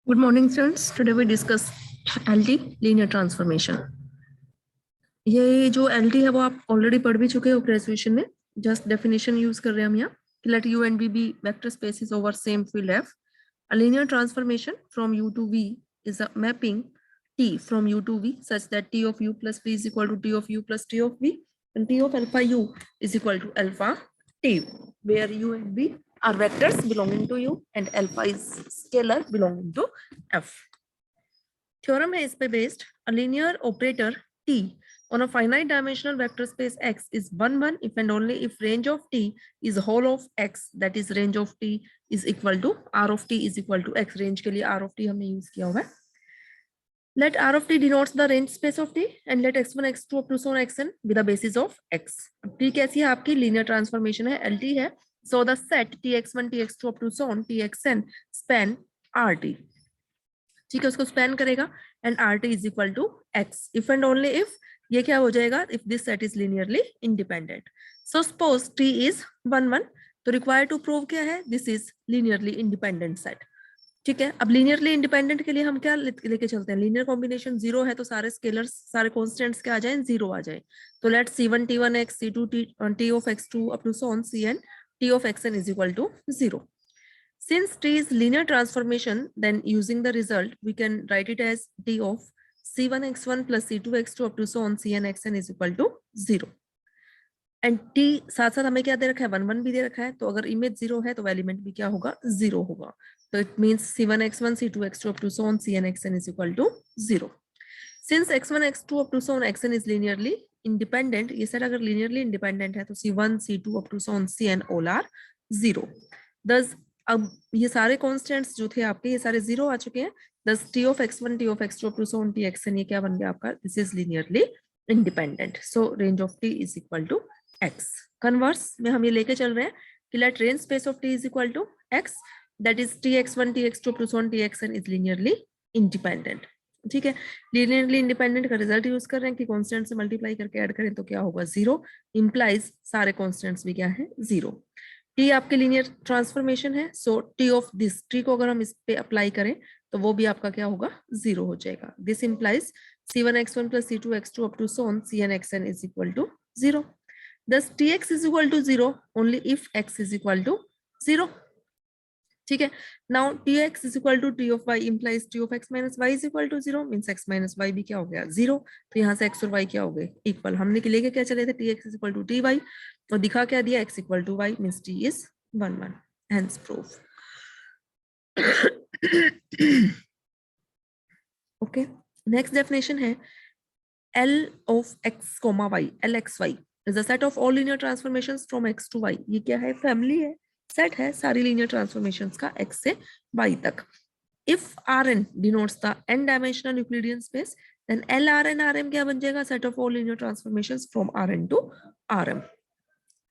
Good morning, students. Today we discuss LT linear transformation. ये जो LT है वो आप ऑलरेडी पढ़ भी चुके हो ग्रेजुएशन में. जस्ट डेफिनेशन यूज कर रहे हैं हम यहाँ. Let U and V be vector spaces over same field F. A linear transformation from U to V is a mapping T from U to V such that T of U plus V is equal to T of U plus T of V, and T of alpha U is equal to alpha T, where U and V are vectors belonging to U and alpha is scalar belonging to F. Theorem है इस पे based. A linear operator T on a finite dimensional vector space X is 1 1 if and only if range of T is whole of X, that is range of T is equal to R of T is equal to X. Range के लिए R of T हमने use किया हुआ है. Let R of T denotes the range space of T and let x1 x2 up to so on xn be the basis of X. अब T कैसी है आपकी linear transformation है, LT है. So the set Tx1 Tx2 up to so on Txn span RT. ठीक है, उसको span करेगा and RT is equal to X if and only if ये क्या हो जाएगा, if this set is linearly independent. So suppose T is 1 1, तो require to prove क्या है, this is linearly independent set. ठीक है, अब लिनियरली इंडिपेंडेंट के लिए हम क्या लेके चलते हैं, लिनियर कॉम्बिनेशन 0 है तो सारे स्केलर्स सारे कॉन्स्टेंट्स क्या आ जाए, 0 आ जाए. तो late C1 T1x C2 T of x2 up to so on Cn T of xn is equal to 0. Since T is linear transformation, then using the result, we can write it as T of C1x1 plus C2x2 up to so on Cn xn is equal to 0. And T साथ साथ हमें क्या दे रखा है, 1 1 भी दे रखा है, तो अगर इमेज 0 है तो एलिमेंट भी क्या होगा, 0 होगा. तो it means C1x1 C2x2 up to so on Cn xn is equal to 0. Since x1 x2 up to so on xn is linearly independent, ये सेट अगर linearly independent है तो C1 C2 up to so on Cn all are 0. Thus अब ये सारे constants जो थे आपके ये सारे 0 आ चुके हैं. दस T of x1 T of x2 up to so on Txn ये क्या बन गया आपका, this is linearly independent. So range of T is equal to X. Converse में हम ये लेके चल रहे हैं कि let range space of T is equal to X, that is Tx1 Tx2 up to so on Txn is linearly independent. ठीक है, लिनियरली इंडिपेंडेंट का रिजल्ट यूज कर रहे हैं कि कॉन्स्टेंट से मल्टीप्लाई करके ऐड करें तो क्या होगा, 0. इंप्लाइज सारे कॉन्स्टेंट्स भी क्या है, 0. T आपके लीनियर ट्रांसफॉर्मेशन है, सो T ऑफ दिस T को अगर हम इस पे अप्लाई करें तो वो भी आपका क्या होगा, 0 हो जाएगा. This implies C1x1 plus C2x2 up to so on Cn xn is equal to 0. Thus Tx is equal to 0 only if x is equal to 0. ठीक है, now Tx is equal to T of y implies T of x minus y is equal to 0 means x minus y भी क्या हो गया, 0. तो यहाँ से x और y क्या हो गए, इक्वल. हमने लेके क्या चले थे, Tx is equal to Ty और दिखा क्या दिया, x equal to y means T is 1 1. Hence proof. Okay, next definition है L of x comma y, Lxy is a set of all linear transformations from x to y. ये क्या है, family है, set है सारी linear transformations का x से y तक. If Rn denotes the n dimensional Euclidean space, then Lrn Rm क्या बन जाएगा, set of all linear transformations from Rn to Rm.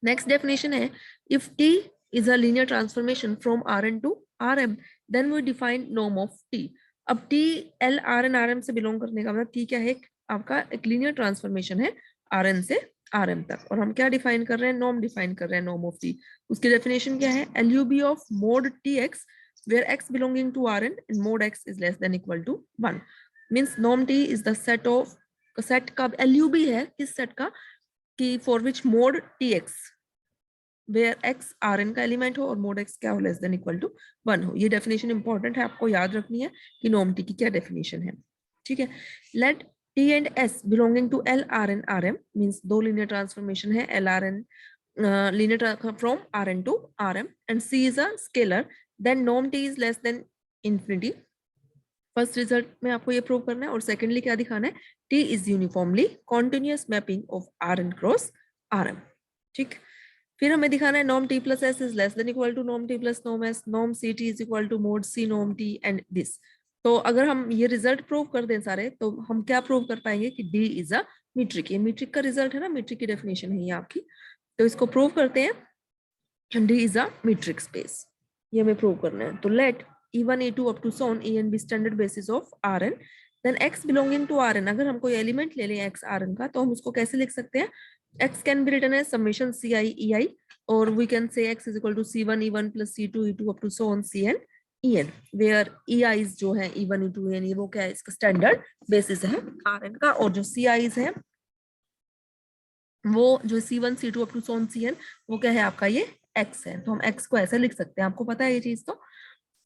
Next definition है if T is a linear transformation from Rn to Rm, then we define norm of T. अब T L Rn Rm से belong करने का मतलब T क्या है, आपका एक लीनियर ट्रांसफॉर्मेशन है Rn से Rm तक. और हम क्या डिफाइन कर रहे हैं, नॉर्म डिफाइन कर रहे हैं, नॉर्म ऑफ T. उसकी डेफिनेशन क्या है, LUB of mode Tx where x belonging to Rn and mod x is less than equal to 1. Means norm T is the set of, set का LUB है किस set का, कि for which mode Tx where x Rn का element हो और mode x क्या हो, लेस देन इक्वल टू 1 हो. ये डेफिनेशन इंपॉर्टेंट है, आपको याद रखनी है कि नॉर्म T की क्या डेफिनेशन है. ठीक है, late T and S belonging to L Rn Rm means दो linear transformation है, L Rn linear from Rn to Rm and C is a scalar, then norm T is less than infinity. First result में आपको ये prove करना है और secondly क्या दिखाना है, T is uniformly continuous mapping of Rn cross Rm. ठीक, फिर हमें दिखाना है norm T plus S is less than equal to norm T plus norm S, norm CT is equal to mod C norm T and this. तो अगर हम ये result prove कर दें सारे तो हम क्या प्रूव कर पाएंगे कि D इज अ मीट्रिक. ये मीट्रिक का रिजल्ट है ना, मीट्रिक की डेफिनेशन है ये आपकी. तो इसको प्रूव करते हैं, D is a metric space, ये हमें प्रूव करना है. तो late E1 E2 up to so on En be standard basis of Rn, then x belonging to Rn, अगर हम कोई एलिमेंट ले लें x Rn का तो हम उसको कैसे लिख सकते हैं, x can be written as summation Ci Ei, or we can say x is equal to C1 E1 plus C2 E2 up to so on Cn EN, where EIs जो है E1 E2 EN, ये वो क्या है, इसका standard basis है RN का, और जो CIs है वो जो C1 C2 up to Son CN वो क्या है आपका ये X है। तो हम X को ऐसे लिख सकते हैं, आपको पता है ये चीज। तो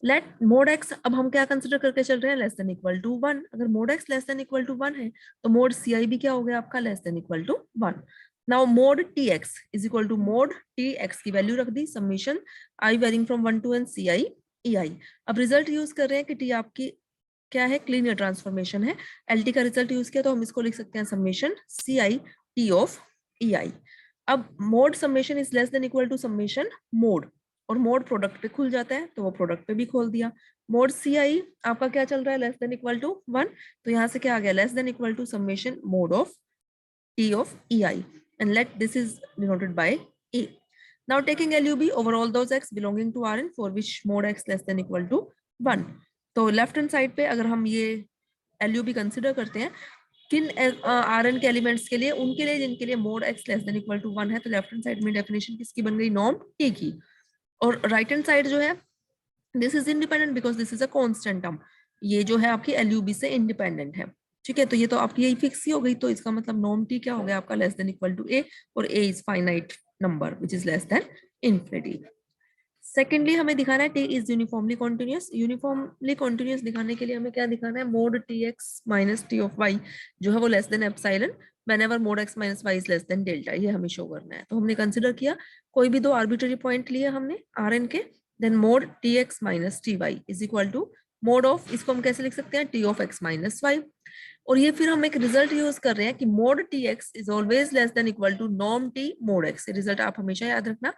लेट मोड X अब हम क्या कंसिडर करके चल रहे हैं, लेस देन इक्वल टू 1। अगर mod X less than equal to 1 है तो मोड CI भी क्या हो गया आपका, less than equal to 1। Now mod TX is equal to mod TX की वैल्यू रख दी, summation I varying from 1 to n CI EI। अब रिजल्ट यूज कर रहे हैं कि T आपकी क्या है, लीनियर ट्रांसफॉर्मेशन है। LT का रिजल्ट यूज किया तो हम इसको लिख सकते हैं summation CI T of EI। अब mod summation is less than equal to summation mode, और मोड प्रोडक्ट पे खुल जाता है तो वो प्रोडक्ट पे भी खोल दिया। मोड CI आपका क्या चल रहा है, लेस देन इक्वल टू 1, तो यहाँ से क्या आ गया, less than equal to summation mod of T of EI, and let this is denoted by A. Now taking LUB over all those x belonging to Rn for which mode x less than equal to 1. तो left hand side पे अगर हम ये LUB consider करते हैं किन Rn के elements के लिए, उनके लिए जिनके लिए mod x less than equal to 1 है, तो लेफ्ट हैंड साइड में डेफिनेशन किसकी बन गई, नॉर्म T की। और राइट हैंड साइड जो है this is independent because this is a constant term, ये जो है आपकी LUB से इंडिपेंडेंट है। ठीक है, तो ये तो आपकी यही फिक्स ही हो गई, तो इसका मतलब नॉर्म T क्या हो गया आपका, less than equal to A, और A is finite number which is less than infinity. Secondly हमें दिखाना है T is uniformly continuous. Uniformly continuous दिखाने के लिए हमें क्या दिखाना है, mod TX minus T of Y जो है वो less than epsilon whenever mod x minus y is less than delta, ये हमें शो करना है। तो हमने कंसिडर किया कोई भी दो आर्बिट्ररी पॉइंट लिए हमने Rn के, then mod TX minus TY is equal to mod of, इसको हम कैसे लिख सकते हैं, T of x minus y। और ये फिर हम एक रिजल्ट यूज कर रहे हैं कि mod TX is always less than equal to norm T mod x। Result आप हमेशा याद रखना,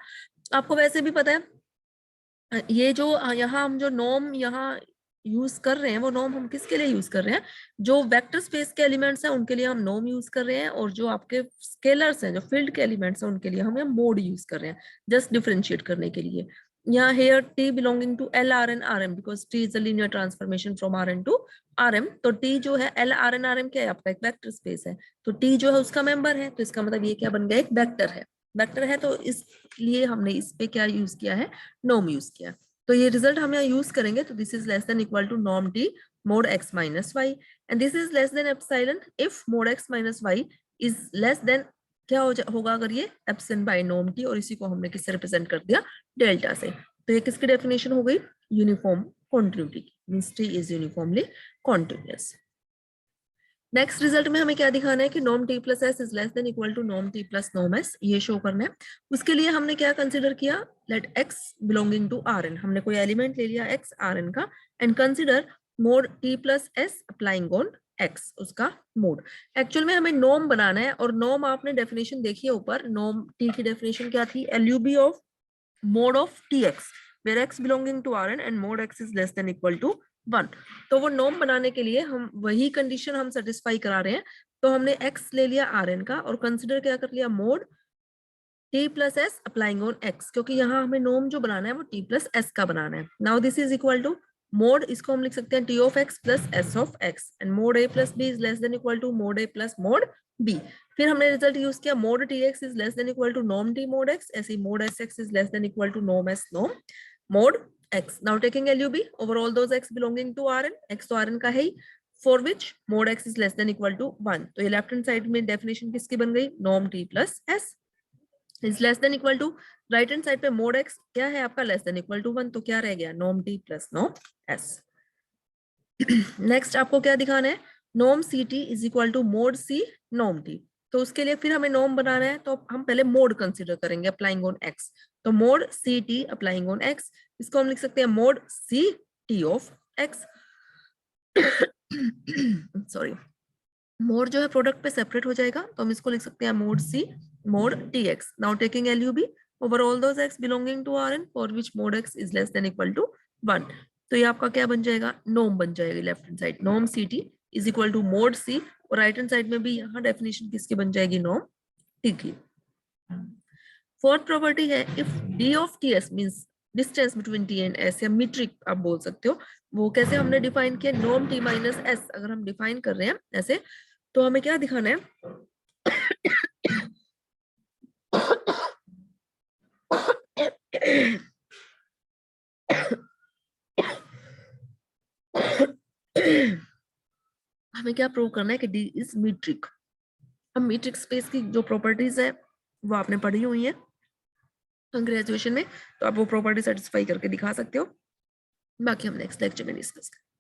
आपको वैसे भी पता है ये जो यहाँ हम जो नॉर्म यहाँ यूज कर रहे हैं वो नॉर्म हम किसके लिए यूज कर रहे हैं, जो वेक्टर स्पेस के एलिमेंट्स हैं उनके लिए हम नॉर्म यूज कर रहे हैं, और जो आपके स्केलर्स हैं जो फील्ड के एलिमेंट्स हैं उनके लिए हम मोड यूज कर रहे हैं, जस्ट डिफरेंशिएट करने के लिए। यहाँ here T belonging to LRn Rm because T is a linear transformation from Rn to Rm, तो T जो है LRn Rm क्या है आपका एक वेक्टर स्पेस है, तो T जो है उसका मेंबर है, तो इसका मतलब ये क्या बन गया, एक वेक्टर है। वेक्टर है तो इसलिए हमने इस पे क्या यूज किया है, नॉर्म यूज किया। तो ये रिजल्ट हम यहाँ यूज करेंगे, तो this is less than equal to norm T mod x minus y, and this is less than epsilon if mod x minus y is less than क्या होगा अगर ये एप्सिलॉन बाय नॉर्म T, और इसी को हमने किससे रिप्रेजेंट कर दिया, डेल्टा से। तो ये किसकी डेफिनेशन हो गई, uniform continuity, means T is uniformly continuous. Next result में हमें क्या दिखाना है कि norm T plus S is less than equal to norm T plus norm S, ये शो करना है। उसके लिए हमने क्या कंसिडर किया, let x belonging to Rn, हमने कोई एलिमेंट ले लिया x Rn का, and consider mod T plus S applying on x, उसका मोड। एक्चुअल में हमें नॉर्म बनाना है, और नॉर्म आपने डेफिनेशन देखी है ऊपर, नॉर्म T की डेफिनेशन क्या थी, LUB of mode of TX where x belonging to Rn and mod x is less than equal to 1। तो वो नॉर्म बनाने के लिए हम वही कंडीशन हम सेटिस्फाई करा रहे हैं, तो हमने x ले लिया Rn का और कंसिडर क्या कर लिया, mode T plus S applying on x, क्योंकि यहाँ हमें नॉर्म जो बनाना है वो T प्लस एस का बनाना है। Now this is equal to mod, इसको हम लिख सकते हैं T of x plus S of x, and mod A plus B is less than equal to mod A plus mod B। फिर हमने रिजल्ट यूज किया, mod TX is less than equal to norm T mod x, ऐसे ही mod SX is less than equal to norm S norm mod x। Now taking LUB over all those x belonging to Rn, x तो Rn का है ही, for which mod x is less than equal to 1। तो ये left hand side में definition किसकी बन गई, norm T plus S is less than equal to, right hand side पे मोड x क्या है आपका, लेस देन इक्वल टू 1, तो क्या रह गया, norm T plus norm S। Next आपको क्या दिखाना है, norm CT is equal to mod C norm T। तो उसके लिए फिर हमें नॉर्म बनाना है, तो हम पहले मोड कंसीडर करेंगे अप्लाइंग ऑन x, तो mode CT applying on x, इसको हम लिख सकते हैं mode CT of x। Sorry, mode जो है प्रोडक्ट पे सेपरेट हो जाएगा, तो हम इसको लिख सकते हैं mod C mod TX। Now taking LUB over all those x belonging to Rn for which mod x is less than equal to 1। तो ये आपका क्या बन जाएगा, नॉर्म बन जाएगी left hand side, norm CT is equal to mod C, और right hand side में भी यहाँ डेफिनेशन किसकी बन जाएगी, नॉर्म T की। फोर्थ प्रॉपर्टी है, if D of TS means distance between T and S, या मीट्रिक आप बोल सकते हो, वो कैसे हमने डिफाइन किया, नॉर्म T माइनस S अगर हम डिफाइन कर रहे हैं ऐसे, तो हमें क्या दिखाना है, हमें क्या प्रूव करना है कि डी इज मीट्रिक। अब मीट्रिक स्पेस की जो प्रॉपर्टीज है वो आपने पढ़ी हुई है ग्रेजुएशन में, तो आप वो प्रॉपर्टी सेटिस्फाई करके दिखा सकते हो। बाकी हम नेक्स्ट लेक्चर में डिस्कस करेंगे।